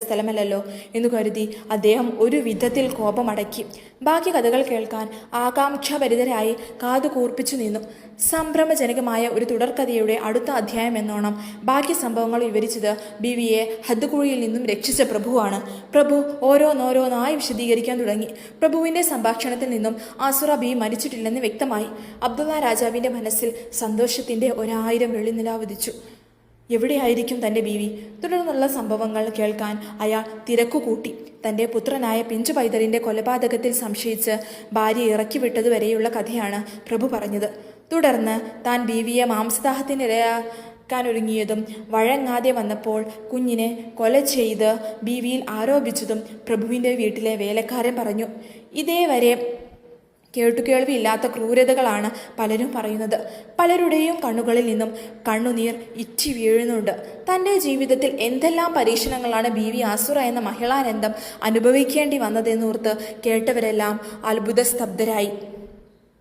സ്ഥലമല്ലല്ലോ എന്ന് കരുതി അദ്ദേഹം ഒരു വിധത്തിൽ കോപമടക്കി. ബാക്കി കഥകൾ കേൾക്കാൻ ആകാംക്ഷാഭരിതരായി കാതു കൂർപ്പിച്ചു നിന്നു. സംഭ്രമജനകമായ ഒരു തുടർക്കഥയുടെ അടുത്ത അധ്യായം എന്നോണം ബാക്കി സംഭവങ്ങൾ വിവരിച്ചത് ബീവിയെ ഹദ്ദുകുഴിയിൽ നിന്നും രക്ഷിച്ച പ്രഭുവാണ്. പ്രഭു ഓരോന്നോരോന്നായി വിശദീകരിക്കാൻ തുടങ്ങി. പ്രഭുവിന്റെ സംഭാഷണത്തിൽ നിന്നും ആസുറ ബി മരിച്ചിട്ടില്ലെന്ന് വ്യക്തമായി. അബ്ദുള്ള രാജാവിന്റെ മനസ്സിൽ സന്തോഷത്തിന്റെ 1000 വെള്ളിനിലാവുദിച്ചു. എവിടെയായിരിക്കും തൻ്റെ ബീവി? തുടർന്നുള്ള സംഭവങ്ങൾ കേൾക്കാൻ അയാൾ തിരക്കുകൂട്ടി. തൻ്റെ പുത്രനായ പിഞ്ചു പൈതലിൻ്റെ കൊലപാതകത്തിൽ സംശയിച്ച് ഭാര്യ ഇറക്കിവിട്ടതുവരെയുള്ള കഥയാണ് പ്രഭു പറഞ്ഞത്. തുടർന്ന് താൻ ബീവിയെ മാംസദാഹത്തിനിരയാക്കാനൊരുങ്ങിയതും വഴങ്ങാതെ വന്നപ്പോൾ കുഞ്ഞിനെ കൊല ചെയ്ത് ബീവിയിൽ ആരോപിച്ചതും പ്രഭുവിൻ്റെ വീട്ടിലെ വേലക്കാരൻ പറഞ്ഞു. ഇതേവരെ കേട്ടുകേൾവിയില്ലാത്ത ക്രൂരതകളാണ് പലരും പറയുന്നത്. പലരുടെയും കണ്ണുകളിൽ നിന്നും കണ്ണുനീർ ഇറ്റി വീഴുന്നുണ്ട്. തൻ്റെ ജീവിതത്തിൽ എന്തെല്ലാം പരീക്ഷണങ്ങളാണ് ബീവി ആസുറ എന്ന മഹിളാനന്ദം അനുഭവിക്കേണ്ടി വന്നതെന്നോർത്ത് കേട്ടവരെല്ലാം അത്ഭുതസ്തബ്ധരായി.